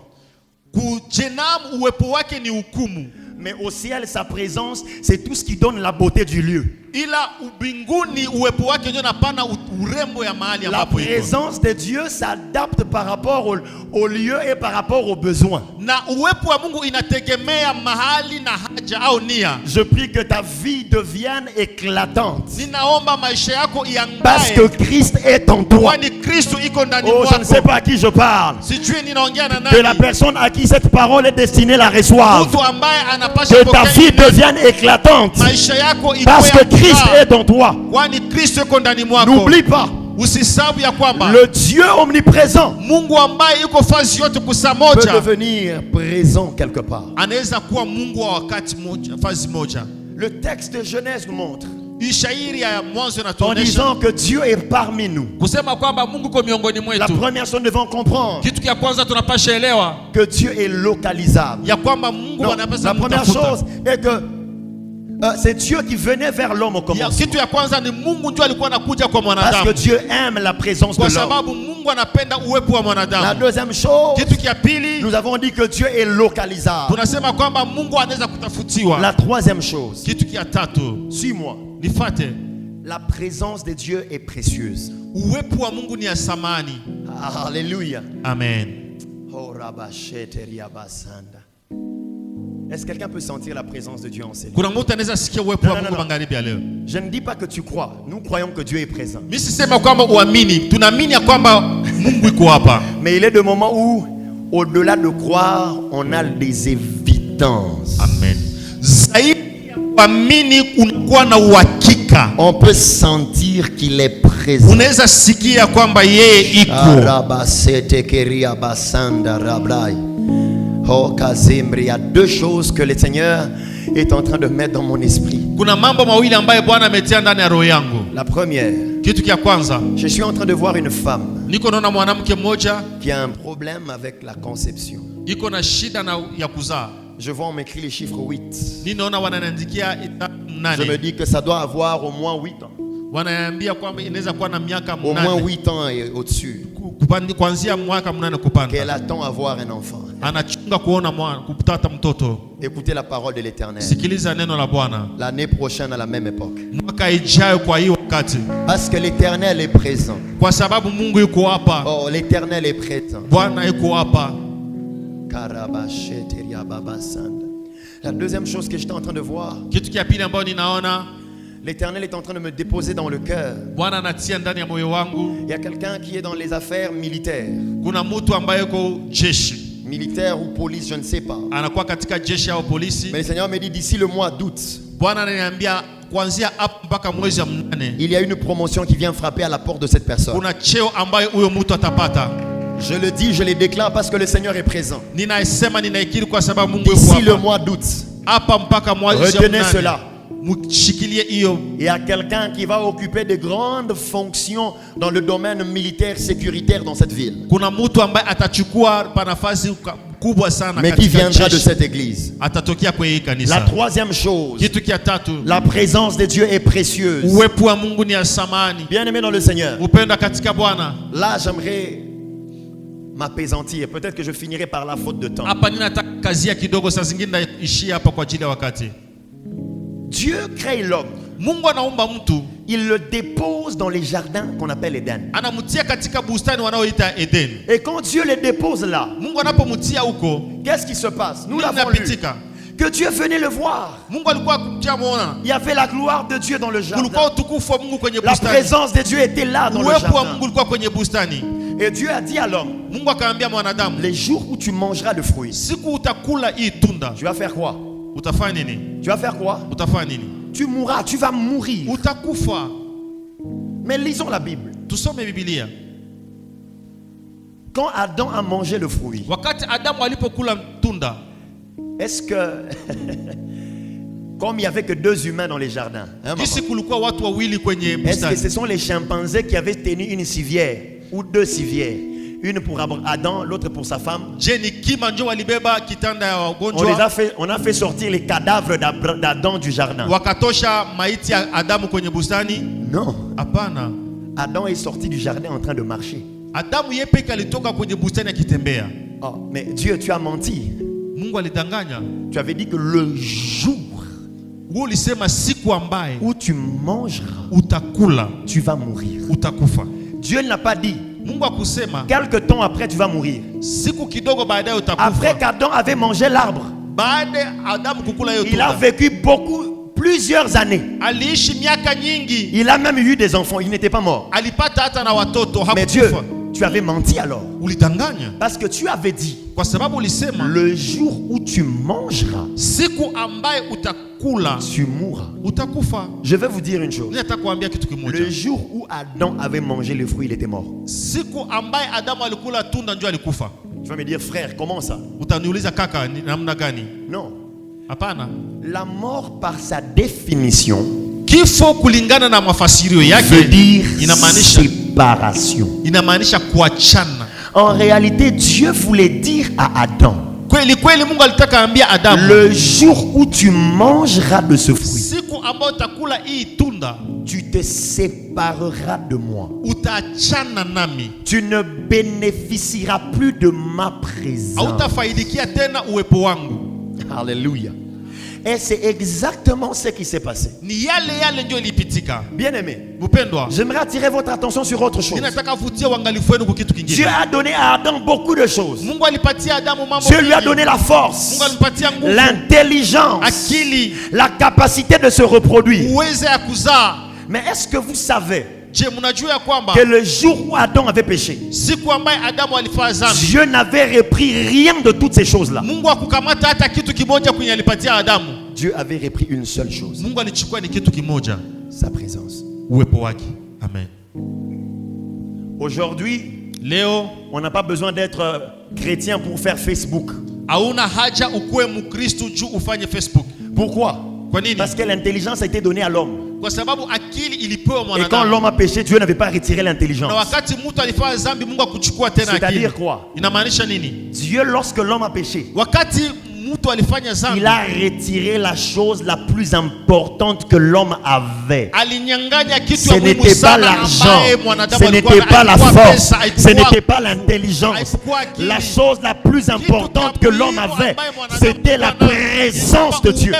Ku Jehanamu uwepo wake ni hukumu. Mais au ciel, sa présence, c'est tout ce qui donne la beauté du lieu. ila ubinguni uwepo wake ndio napana urembo ya mahali La ambapo iko. présence de Dieu s'adapte par rapport au lieu et par rapport aux besoins. Na uwepo wa Mungu inategemea mahali na haja au nia. Je prie que ta vie devienne éclatante. Ninaomba maisha yako Parce iangae. que Christ est en toi. Kwani Kristo iko ndani Oh, je ne sais mwako. pas à qui je parle. Sijui ninaongea na Que la nani. personne à qui cette parole est destinée la reçoive. Mtu ambaye anapasha Que ta kupokea vie hii devienne éclatante. maisha yako Parce que ikuwe Christ ya est en toi. kwani Kristo iko ndani mwako. N'oublie pas, Usisahau ya kwamba le Dieu omniprésent Mungu ambaye yuko fazi yote kusa peut moja devenir présent quelque part. anaweza kuwa Mungu wa wakati moja, fazi moja. Le texte de Genèse nous montre Shairi ya mwanzo en inatuonyesha disant que Dieu est parmi nous. kusema kwamba Mungu ko miongoni La mwetu. première chose, nous devons comprendre Kitu kia kwanza tunapasha elewa que Dieu est localisable. ya kwamba Mungu Non, anapaswa la première kumtafuta. chose est que c'est Dieu qui venait vers l'homme au Ya, commencement. kitu ya kwanza ni Mungu ndio alikuwa anakuja kwa Parce que mwanadamu. Dieu aime la présence de Kwa l'homme. sababu Mungu anapenda uwepo wa La mwanadamu. deuxième chose, Kitu kia pili nous avons dit que Dieu est localisable. tunasema kwamba Mungu anaweza kutafutiwa. La troisième chose, Kitu kia tatu suis-moi. nifate, La présence de Dieu est précieuse. uwepo wa Mungu ni ya samani. Alléluia. Amen. Oh, rabashete riabasanda. Est-ce que quelqu'un peut sentir la présence de Dieu en ces lieux? Kuna mtu anaweza sikia uwepo wa Non, non, Mungu non. magharibi ya leo. Je ne dis pas que tu crois. Nous croyons que Dieu est présent. Mimi sisema kwamba uamini, tunaamini ya kwamba Mungu iko hapa. Mais il est des moments où, au-delà de croire, on a des évidences. Amen. Zaidi ya kuamini unakuwa na uhakika. On peut sentir qu'il est présent. Unaweza sikia kwamba yeye iko. Arabasete keria basanda rabrai. Oh Kazimri, il y a deux choses que le Seigneur est en train de mettre dans mon esprit. Kuna mambo mawili ambayo Bwana ametia ndani ya roho yangu. La première, Kitu kia kwanza, je suis en train de voir une femme niko naona mwanamke mmoja qui a un problème avec la conception. iko na shida ya kuzaa. Je vois, on m'écrit les chiffres 8. Ninaona wananiandikia Je me 8. dis que ça doit avoir au moins 8 ans. Wananiambia kwamba inaweza kuwa na miaka Au moins 8 8 ans et au-dessus. kuanzia mwaka 8 kupanda. Qu'elle attend à avoir un enfant. Anachunga kuona mwana kupata mtoto. Écoutez la parole de l'Éternel. Sikiliza neno la Bwana. L'année prochaine à la même époque. Mwaka ijayo kwa hii wakati. Parce que l'Éternel est présent. Kwa sababu Mungu yuko hapa. Oh, l'Éternel est présent. Bwana yuko hapa. La deuxième chose que j'étais en train de voir, Kitu kia pili ambayo ninaona l'Éternel est en train de me déposer dans le cœur. Bwana anatia ndani ya moyo wangu. Il y a quelqu'un qui est dans les affaires militaires. Kuna mtu ambaye yuko jeshi. Militaire ou police, je ne sais pas. Anakuwa katika jeshi au polisi. Mais le Seigneur me dit d'ici le mois d'août, Bwana ananiambia kuanzia hapo mpaka mwezi wa 8 il y a une promotion qui vient frapper à la porte de cette personne. kuna cheo ambayo huyo mtu atapata. Je le dis, je le déclare parce que le Seigneur est présent. Ninaisema ninaikiri kwa sababu Mungu yuko D'ici le hapa. mois d'août, Hapa mpaka mwezi wa retenez cela. 8. Mshikilie hiyo. Il y a quelqu'un qui va occuper de grandes fonctions dans le domaine militaire sécuritaire dans cette ville. Kuna mtu ambaye atachukua nafasi kubwa sana Mais qui katika viendra de jeshi. cette église. Atatokea kwa hii La kanisa. troisième chose, Kitu kia tatu, la présence de Dieu est précieuse. uwepo wa Mungu ni ya samani. Bien-aimé dans le Seigneur, Upenda katika Bwana. là j'aimerais m'apaisantir. Peut-être que je finirai par la faute de temps. Hapa ninataka kazia kidogo, saa zingine naishia hapa kwa ajili ya wakati. Dieu crée l'homme. Mungu anaumba mtu, Il le dépose dans les jardins qu'on appelle Éden. anamtia katika bustani wanaoita Eden. Et quand Dieu le dépose là, Mungu anapomtia huko, qu'est-ce qui se passe? Nous nini l'avons lu. inapitika? Que Dieu venait le voir. Mungu alikuwa kutia muona. Il y avait la gloire de Dieu dans le jardin. Kulikuwa utukufu wa Mungu kwenye La bustani. présence de Dieu était là dans le Uwepo wa jardin. Mungu ulikuwa kwenye bustani. Et Dieu a dit à l'homme, Mungu akaambia mwanadamu, les jours où tu mangeras le fruit, siku utakula hii tunda, tu vas faire quoi? utafanya nini? Tu vas faire quoi? Utafanya nini? Tu mourras, tu vas mourir. Utakufa. Mais lisons la Bible. Tusome Biblia. Quand Adam a mangé le fruit, Wakati Adamu alipokula tunda, est-ce que, comme il n'y avait que 2 humains dans les jardins, hein, kisi maman? kulikuwa watu wawili kwenye Est-ce que bustani. ce sont les chimpanzés qui avaient tenu une civière ou 2 civières? Une pour Adam, l'autre pour sa femme. Je, ni kima njo walibeba kitanda ya wagonjwa, On a fait sortir les cadavres d'Adam du jardin. wakatosha maiti ya Adamu kwenye bustani? Non. Hapana. Adam est sorti du jardin en train de marcher. Adamu yeye peke alitoka kwenye bustani akitembea. Oh, mais Dieu, tu as menti. Mungu alidanganya. Tu avais dit que le jour Wewe ulisema siku ambaye où tu mangeras, utakula tu vas mourir. utakufa. Dieu n'a pas dit Mungu akusema quelque temps après tu vas mourir. siku kidogo baadaye Après utakufa. qu'Adam avait mangé l'arbre, Baada ya Adamu kukula hiyo il a tunda, vécu plusieurs années. aliishi miaka nyingi, Il a même eu des enfants, il n'était pas mort. alipata hata na watoto, Mais Dieu, hakufa. tu avais menti alors. Ulidanganya Parce que tu avais dit, kwa sababu ulisema le jour où tu mangeras, siku ambaye utakula tu mourras. utakufa. Je vais vous dire une chose. Nataka kuambia kitu kimoja. Le jour où Adam avait mangé le fruit, il était mort. Siku ambaye Adamu alikula tunda ndio alikufa. Tu vas me dire, frère, comment ça? Utaniuliza kaka, ni namna gani? Non. Hapana. La mort, par sa définition, Kifo kulingana na mafasirio veut yake dire inamaanisha séparation. kuachana. En réalité, Dieu voulait dire à Adam, Kweli kweli Mungu alitaka ambia Adamu, le jour où tu mangeras de ce fruit, siku ambayo utakula hii tunda tu te sépareras de moi. utaachana nami. Tu ne bénéficieras plus de ma présence. Hautafaidikia tena uwepo wangu. Alléluia. Et c'est exactement ce qui s'est passé. Ni yale ndio ilipitika. Bien-aimé, Mpendwa, j'aimerais attirer votre attention sur autre chose. ninataka vutia uangalifu wenu kwa kitu Dieu kingine. a donné à Adam beaucoup de choses. Mungu alipatia Adamu mambo Dieu lui a mengi. donné la force, Mungu alimpatia nguvu, l'intelligence, akili, la capacité de se reproduire. uwezo ya kuzaa. Mais est-ce que vous savez Je, mnajua ya kwamba que le jour où Adam avait péché, siku ambaye Adamu alifanya dhambi, Dieu n'avait repris rien de toutes ces choses-là. Mungu akukamata hata kitu kimoja kwenye alipatia Adamu. Dieu avait repris une seule chose, Mungu alichukua ni kitu kimoja, sa présence. uwepo wake. Amen. Aujourd'hui, Leo on n'a pas besoin d'être chrétien pour faire Facebook. hauna haja ukuwe Mkristo juu ufanye Facebook. Pourquoi? Kwa nini? Parce que l'intelligence a été donnée à l'homme. Kwa sababu akili ilipewa Et quand mwanadamu. l'homme a péché, Dieu n'avait pas retiré l'intelligence. Na wakati mtu alifanya dhambi, Mungu akuchukua tena akili. C'est-à-dire quoi? Inamaanisha nini? Dieu, lorsque l'homme a péché, Wakati mtu alifanya dhambi, il a retiré la chose la plus importante que l'homme avait. alinyang'anya kitu Ce ya muhimu n'était pas sana l'argent, ambaye mwanadamu ce alikuwa n'était pas la alikuwa force, pesa, ce alikuwa- n'était pas l'intelligence. haikuwa akili. La chose la plus importante que l'homme avait, c'était la présence de Dieu.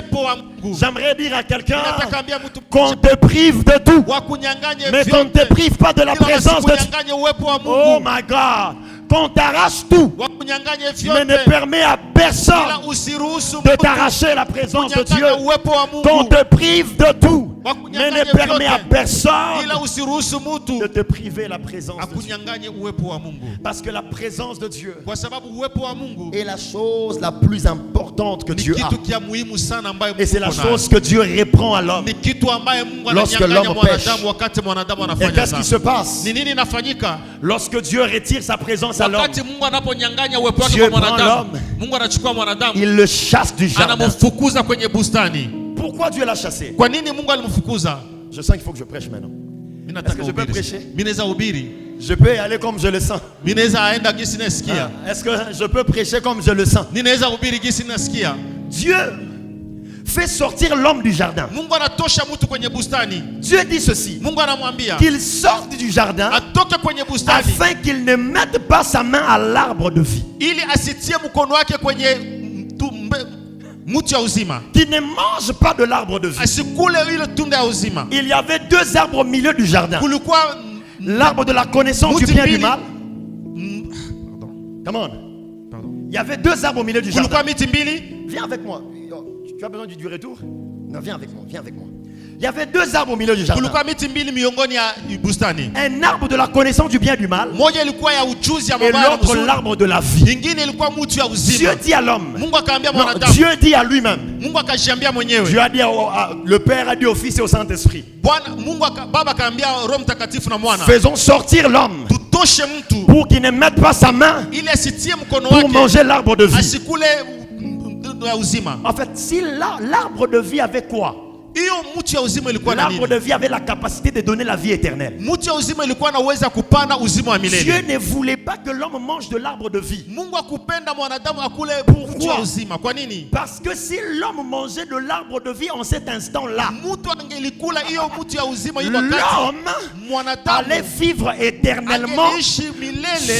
J'aimerais dire à quelqu'un qu'on te prive de tout, mais qu'on ne te prive pas de la présence de Dieu. Oh my God, qu'on t'arrache tout, mais ne permet à personne de t'arracher la présence de Dieu. Qu'on te prive de tout, mais ne permet à personne de te priver la présence de Dieu. Parce que la présence de Dieu est la chose la plus importante que Dieu a. Et c'est la chose que Dieu reprend à l'homme. Lorsque l'homme pêche. Et qu'est-ce qui se passe? Lorsque Dieu retire sa présence à l'homme, Dieu prend l'homme, il le chasse du jardin. Pourquoi Dieu l'a chassé? Kwa nini Mungu alimfukuza? Je sens qu'il faut que je prêche maintenant. Est-ce que je peux prêcher? Mimi naweza hubiri. Je peux y aller comme je le sens. Mimi naweza aenda gisi nasikia. Est-ce que je peux prêcher comme je le sens? Ninaweza hubiri gisi nasikia. Dieu fait sortir l'homme du jardin. Mungu anatosha mtu kwenye bustani. Dieu dit ceci, Mungu anamwambia qu'il sorte du jardin atoke kwenye bustani afin qu'il ne mette pas sa main à l'arbre de vie, ili asitie mkono wake kwenye mti ya uzima, qu'il ne mange pas de l'arbre de vie. asikule ile tunda ya uzima. Il y avait deux arbres au milieu du jardin, Kulikuwa l'arbre de la connaissance du bien et du mal. Come on. Pardon. Il y avait deux arbres au milieu du jardin. Kulikuwa miti mbili. Viens avec moi. Tu as besoin du retour? Non, viens avec moi, viens avec moi. Il y avait deux arbres au milieu du jardin. Kulikuwa miti mbili miongoni ya bustani. Un arbre de la connaissance du bien et du mal, Moja ilikuwa ya ujuzi ya et mabaya na l'autre mazuri. l'arbre de la vie. Ingine ilikuwa mti ya Dieu uzima. dit à l'homme, Mungu akaambia non, mwanadamu. Dieu dit à lui-même, Mungu akajiambia mwenyewe. Dieu a dit le Père a dit au Fils et au Saint-Esprit, Bwana Mungu Baba akaambia Roho Mtakatifu na Mwana. faisons sortir l'homme Tutoshe mtu pour qu'il ne mette pas sa main ili asitie mkono pour wake manger l'arbre de vie. asikule ya uzima. En fait, si l'arbre de vie avait quoi? Hiyo mti ya uzima ilikuwa na L'arbre nini? de vie avait la capacité de donner la vie éternelle. Mti ya uzima ilikuwa na uwezo kupana uzima wa Dieu milele. ne voulait pas que l'homme mange de l'arbre de vie. Mungu akupenda mwanadamu akule mti wa uzima. Kwa nini? Parce que si l'homme mangeait de l'arbre de vie en cet instant-là, mtu angelikula hiyo mti ya uzima hiyo wakati, l'homme allait vivre éternellement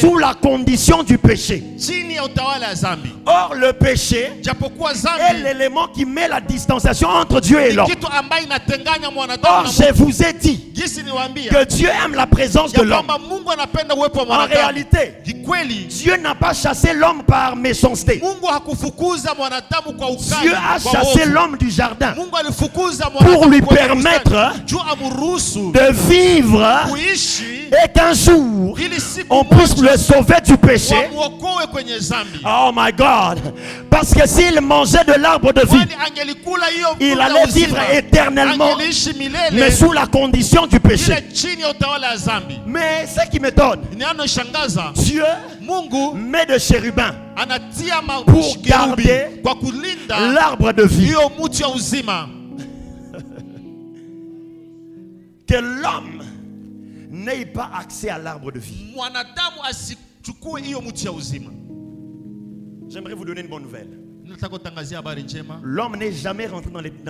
sous la condition du péché. chini ya utawala ya dhambi. Or le péché Japokuwa dhambi est l'élément qui met la distanciation entre Dieu et l'homme. kitu ambayo inatenganya mwanadamu Or na je vous ai dit gisi niwaambia que Dieu aime la présence de l'homme. Mungu anapenda uwepo wa En mwanadamu. réalité, Kikweli Dieu n'a pas chassé l'homme par méchanceté. Mungu hakufukuza mwanadamu kwa ukali. Dieu a chassé l'homme du jardin Mungu alifukuza mwanadamu pour lui kwa permettre juu amruhusu de vivre kuishi et qu'un jour ili siku on puisse le sauver du péché. wamuokoe kwenye dhambi. Oh my God! Parce que s'il mangeait de l'arbre de vie, Kwani angelikula hiyo il mti allait wa uzima, vivre éternellement, angeliishi milele mais sous la condition du péché. ile chini ya utawala ya dhambi. Mais ce qui m'étonne, Inanoshangaza, Dieu Mungu met de chérubins anatia pour makerubi garder kwa kulinda l'arbre de vie. hiyo mti ya uzima, Que l'homme n'ait pas accès à l'arbre de vie. mwanadamu asichukue hiyo mti ya uzima. J'aimerais vous donner une bonne nouvelle. Nataka kutangazia habari njema. L'homme n'est jamais rentré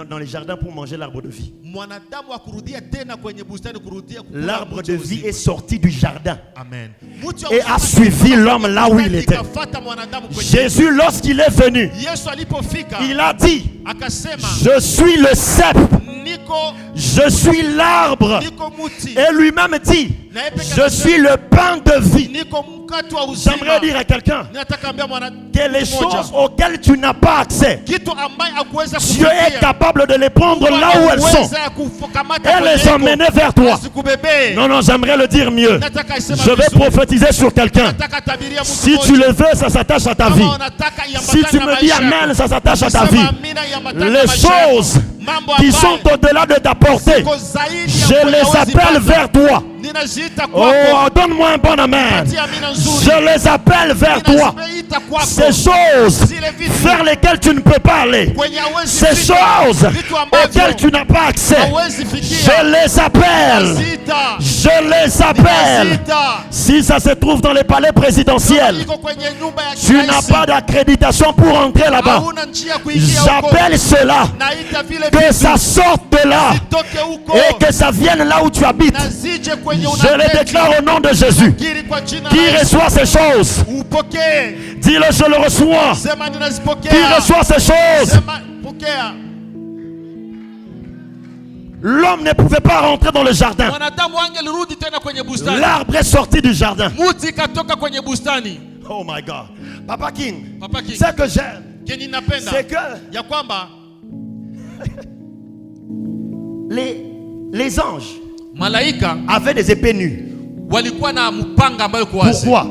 dans les jardins pour manger l'arbre de vie. Mwanadamu akurudia tena kwenye bustani kurudia kukula L'arbre mti de wa vie uzima. est sorti du jardin Amen. Mti wa et uzima a suivi l'homme là où il était. ikafuata mwanadamu kwenye. Jésus, lorsqu'il est venu, Yesu alipofika il a dit, akasema, je suis le cep, niko je suis l'arbre. niko muti, Et lui-même dit, je suis le pain de vie. niko mkate wa uzima. J'aimerais dire à quelqu'un Nataka ambia que les choses auxquelles tu n'as pas accès, kitu ambaye akuweza Dieu est capable de les prendre là où elles sont et les emmener vers toi. Non, non, j'aimerais le dire mieux. Je vais prophétiser sur quelqu'un. Si tu le veux, ça s'attache à ta vie. Si tu me dis Amen, ça s'attache à ta vie. Les choses qui sont au-delà de ta portée, je les appelle vers toi. Oh, donne-moi un bon Amen. Je les appelle vers toi. Ces choses vers lesquelles tu ne peux pas aller, ces choses auxquelles tu n'as pas accès, je les appelle. Je les appelle. Si ça se trouve dans les palais présidentiels, tu n'as pas d'accréditation pour entrer là-bas. J'appelle cela, que ça sorte de là et que ça vienne là où tu habites. Je les déclare au nom de Jésus. Qui reçoit ces choses? Dis-le, je le reçois. Qui reçoit ces choses? L'homme ne pouvait pas rentrer dans le jardin. L'arbre est sorti du jardin. Oh my God. Papa King, ce que j'aime, c'est que les anges avaient des épées nues. Pourquoi?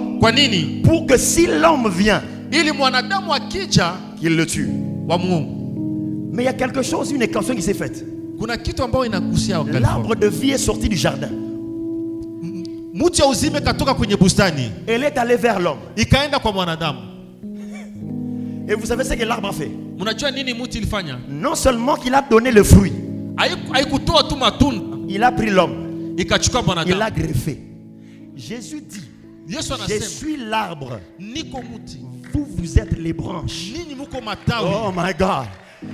Pour que si l'homme vient, qu'il le tue. Mais il y a quelque chose, une équation qui s'est faite. L'arbre de vie est sorti du jardin. Elle est allée vers l'homme. Et vous savez ce que l'arbre a fait? Non seulement qu'il a donné le fruit, il a pris l'homme, il l'a greffé. Jésus dit, je suis l'arbre, vous, vous êtes les branches. Oh my God.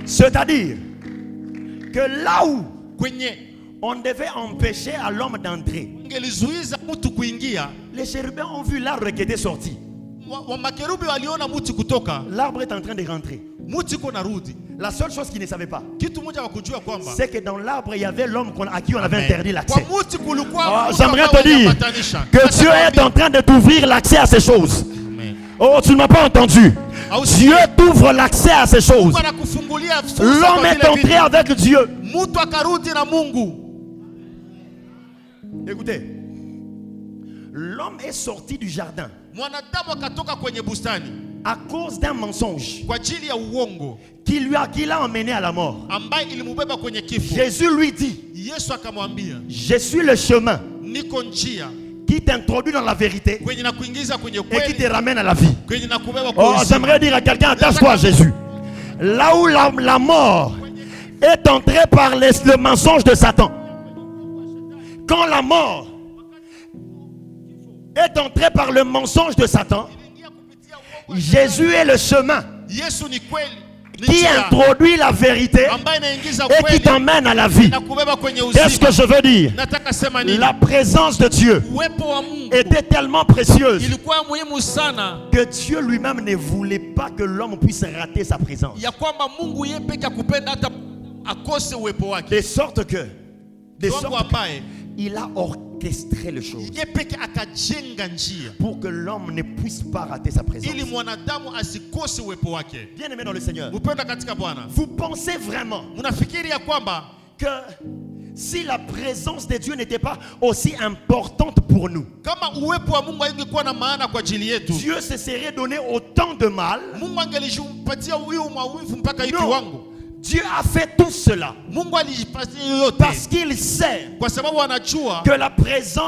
C'est-à-dire que là où on devait empêcher à l'homme d'entrer, les chérubins ont vu l'arbre qui était sorti. L'arbre est en train de rentrer. La seule chose qu'ils ne savaient pas, c'est que dans l'arbre il y avait l'homme à qui on avait interdit l'accès. J'aimerais te dire que Dieu est en train de t'ouvrir l'accès à ces choses. Oh, tu ne m'as pas entendu. Dieu t'ouvre l'accès à ces choses. L'homme est entré avec Dieu. Écoutez, l'homme est sorti du jardin à cause d'un mensonge qui l'a emmené à la mort. Jésus lui dit, je suis le chemin qui t'introduit dans la vérité et qui te ramène à la vie. Oh, j'aimerais dire à quelqu'un, attache-toi à Jésus. Là où la mort est entrée par le mensonge de Satan. Quand la mort est entré par le mensonge de Satan. Jésus est le chemin qui introduit la vérité et qui t'emmène à la vie. Qu'est-ce que je veux dire? La présence de Dieu était tellement précieuse que Dieu lui-même ne voulait pas que l'homme puisse rater sa présence. De sorte que il a orchestré les choses pour que l'homme ne puisse pas rater sa présence. Bien aimé dans le Seigneur, vous pensez vraiment que si la présence de Dieu n'était pas aussi importante pour nous, Dieu se serait donné autant de mal? Non. Dieu a fait tout cela parce qu'il sait que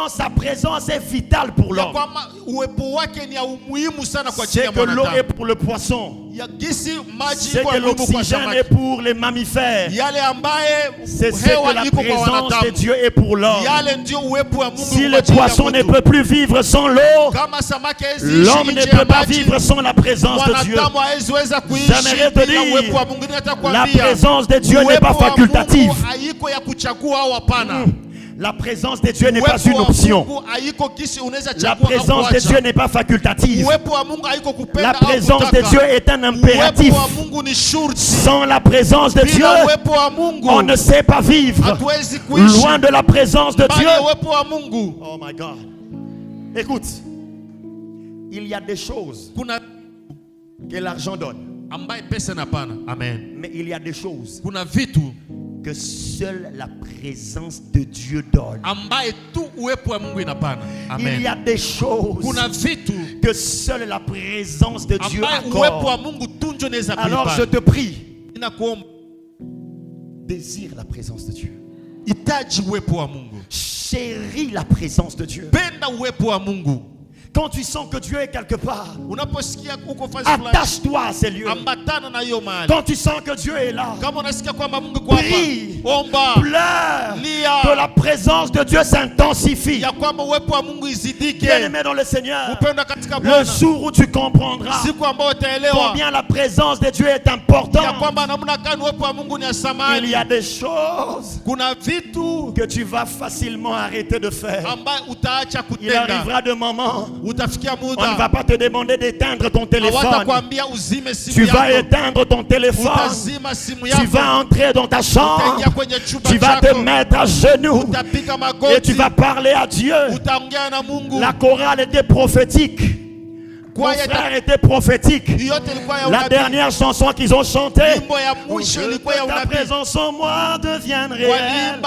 sa présence est vitale pour l'homme. C'est que l'eau est pour le poisson, c'est que l'oxygène est pour les mammifères, c'est que la présence de Dieu est pour l'homme. Si le poisson ne peut plus vivre sans l'eau, l'homme ne peut pas vivre sans la présence de Dieu. J'aimerais te dire, la présence de Dieu n'est pas facultative. La présence de Dieu n'est pas une option. La présence de Dieu n'est pas facultative. La présence de Dieu est un impératif. Sans la présence de Dieu, on ne sait pas vivre. Loin de la présence de Dieu. Oh my God. Écoute, il y a des choses que l'argent donne. Amen. Mais il y a des choses que seule la présence de Dieu donne. Il y a des choses que seule la présence de Dieu accorde. Alors je te prie, désire la présence de Dieu. Chéris la présence de Dieu. Quand tu sens que Dieu est quelque part, attache-toi à ces lieux. Quand tu sens que Dieu est là, prie, pleure, que la présence de Dieu s'intensifie. Bien aimé dans le Seigneur, le jour où tu comprendras combien la présence de Dieu est importante, il y a des choses que tu vas facilement arrêter de faire. Il arrivera des moments, on ne va pas te demander d'éteindre ton téléphone. Tu vas éteindre ton téléphone. Tu vas entrer dans ta chambre. Tu vas te mettre à genoux. Et tu vas parler à Dieu. La chorale était prophétique. Mon frère était prophétique. La dernière chanson qu'ils ont chantée, que ta présence en moi devienne réelle,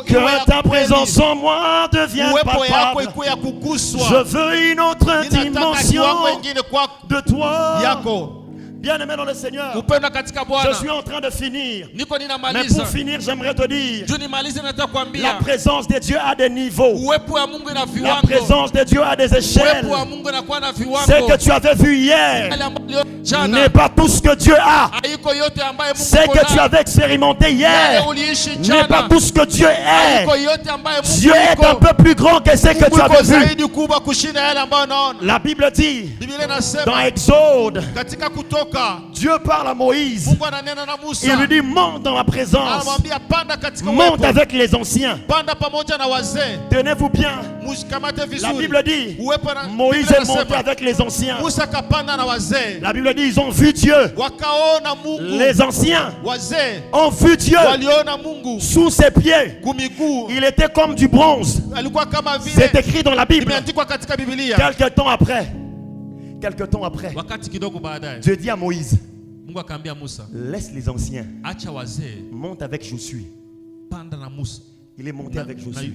que ta présence en moi devienne palpable. Je veux une autre dimension de toi. Bien aimé dans le Seigneur, je suis en train de finir. Mais pour finir, j'aimerais te dire, la présence de Dieu a des niveaux. La présence de Dieu a des échelles. Ce que tu avais vu hier n'est pas tout ce que Dieu a. Ce que tu avais expérimenté hier n'est pas tout ce que Dieu est. Dieu est un peu plus grand que ce que tu avais vu. La Bible dit dans Exode, Dieu parle à Moïse. Il lui dit, monte dans ma présence. Monte avec les anciens. Tenez-vous bien. La Bible dit, Moïse est monté avec les anciens. La Bible dit, ils ont vu Dieu. Les anciens ont vu Dieu sous ses pieds. Il était comme du bronze. C'est écrit dans la Bible. Quelques temps après, Dieu dit à Moïse, laisse les anciens, monte avec Josué. Il est monté avec Josué.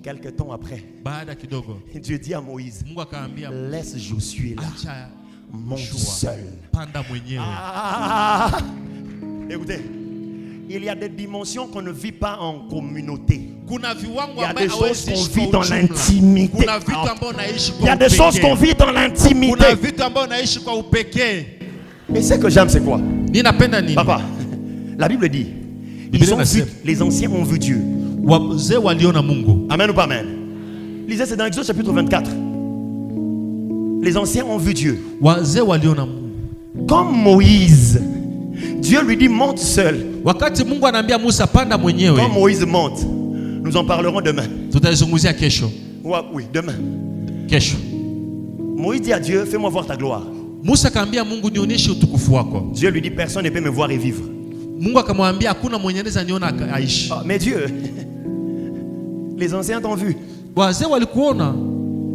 Quelque temps après, Dieu dit à Moïse, laisse Josué là, monte seul. Écoutez, il y a des dimensions qu'on ne vit pas en communauté. Il y a des choses qu'on vit dans l'intimité. Il y a des choses qu'on vit dans l'intimité. Et ce que j'aime, c'est quoi? Papa, la Bible dit, les anciens ont vu Dieu. Amen ou pas amen? Lisez, c'est dans Exode chapitre 24. Les anciens ont vu Dieu. Wazee waliona Mungu. Comme Moïse, Dieu lui dit monte seul. Wakati Mungu anaambia Musa panda mwenyewe. Quand Moïse monte, nous en parlerons demain. Tutazungumzia kesho. Oui, demain. Kesho. Moïse dit à Dieu, fais-moi voir ta gloire. Musa akaambia Mungu nionyeshe utukufu wako. Dieu lui dit, personne ne peut me voir et vivre. Mungu akamwambia hakuna mwenye anaweza niona aishi. Mais Dieu, les anciens t'ont vu. Wazee walikuona.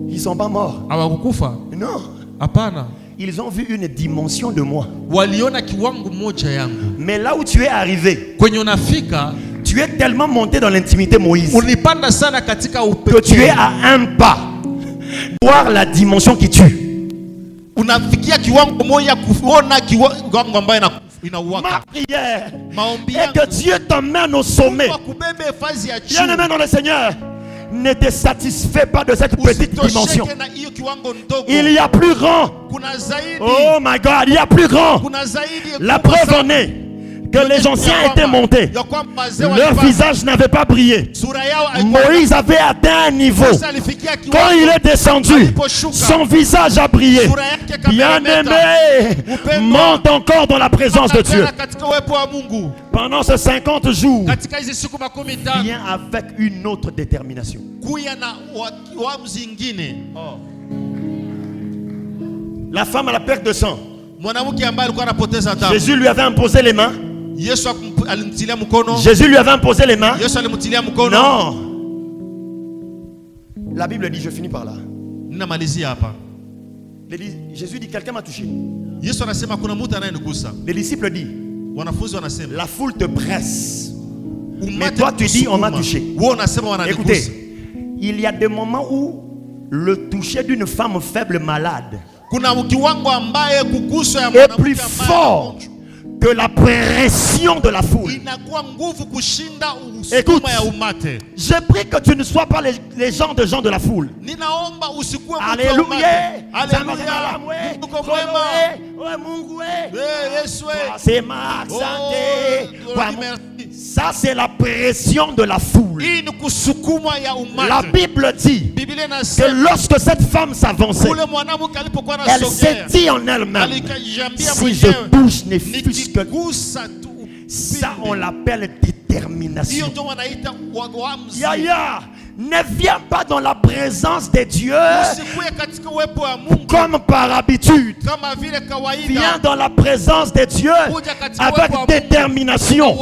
Ils sont pas morts. Hawakukufa. Non. Hapana. Ils ont vu une dimension de moi. Waliona kiwango moja yangu. Mais là où tu es arrivé, kwenye unafika, tu es tellement monté dans l'intimité, Moïse, ulipanda sana katika upekee, que tu es à un pas de voir la dimension qui tue. Unafikia kiwango moja kuona kiwango ambayo inauwaka. Ma prière est que Dieu t'emmène au sommet. Bien-aimé dans le Seigneur, ne te satisfais pas de cette petite dimension. Il y a plus grand. Oh my God, il y a plus grand. La preuve en est que les anciens étaient montés. Leur visage n'avait pas brillé. Moïse avait atteint un niveau. Quand il est descendu, son visage a brillé. Bien-aimé, monte encore dans la présence de Dieu. Pendant ces 50 jours, viens avec une autre détermination. La femme à la perte de sang, Jésus lui avait imposé les mains. Jésus lui avait imposé les mains. Non. La Bible dit, je finis par là. Jésus dit, quelqu'un m'a touché. Les disciples disent, la foule te presse. Mais toi tu dis, on m'a touché. Écoutez, il y a des moments où le toucher d'une femme faible malade est plus fort que la pression de la foule. Écoute, je prie que tu ne sois pas les gens de la foule. Alléluia. C'est Max. Ça c'est la pression de la foule. La Bible dit que lorsque cette femme s'avançait, elle s'est dit en elle-même, si je bouge ne fût-ce que ça, on l'appelle détermination. Yaya, ne viens pas dans la présence de Dieu comme par habitude. Viens dans la présence de Dieu avec détermination.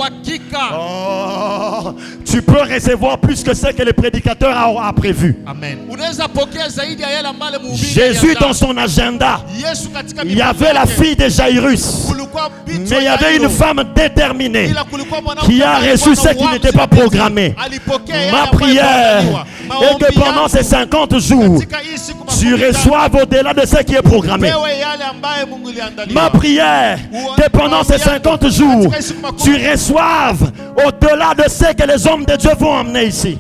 Oh, tu peux recevoir plus que ce que le prédicateur a prévu. Amen. Jésus dans son agenda, il y avait la fille de Jairus, mais il y avait une femme déterminée qui a reçu ce qui n'était pas programmé. Ma prière est que pendant ces 50 jours, tu reçoives au-delà de ce qui est programmé. Ma prière est que pendant ces 50 jours, tu reçoives au-delà de ce que les hommes de Dieu vont emmener ici.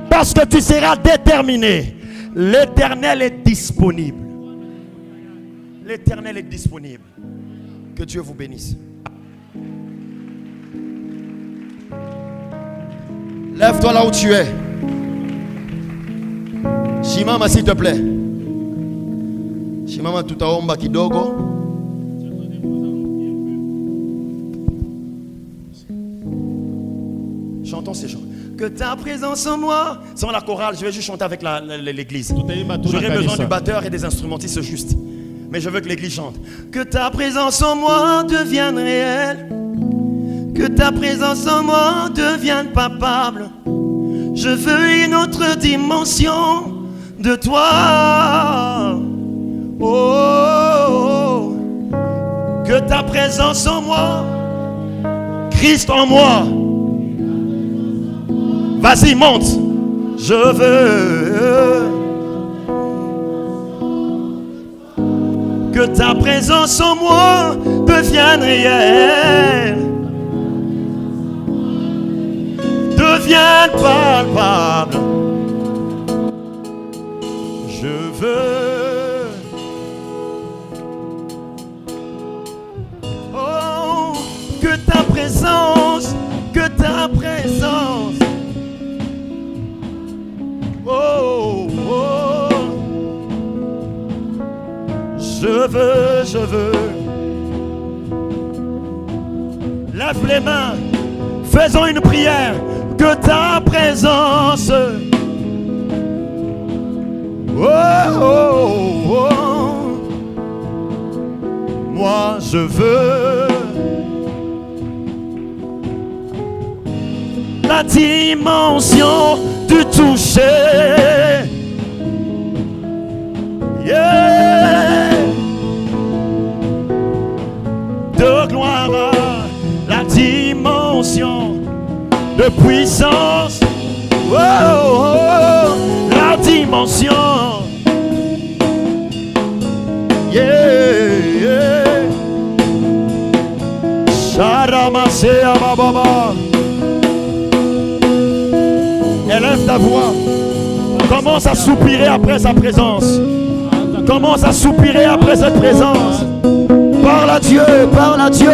Parce que tu seras déterminé. L'Éternel est disponible. L'Éternel est disponible. Que Dieu vous bénisse. Lève-toi là où tu es. Shimama s'il te plaît. Shimama tutaomba kidogo. Chantons ces chants. Que ta présence en moi. Sans la chorale, je vais juste chanter avec l'église. J'aurai besoin du batteur et des instrumentistes justes. Mais je veux que l'église chante. Que ta présence en moi devienne réelle. Que ta présence en moi devienne palpable. Je veux une autre dimension de toi. Oh, que ta présence en moi, Christ en moi. Vas-y, monte. Je veux que ta présence en moi devienne réelle. Devienne palpable. Je veux. Oh, que ta présence, que ta présence. Oh. lève les mains. Faisons une prière. Que ta présence. Oh, oh, oh. Moi je veux la dimension du toucher. Yeah. De gloire, la dimension de puissance. Oh, oh, oh. La dimension. Yeah, yeah. Sharamasea bababa. Élève ta voix. Commence à soupirer après sa présence. Commence à soupirer après cette présence. Parle à Dieu, parle à Dieu.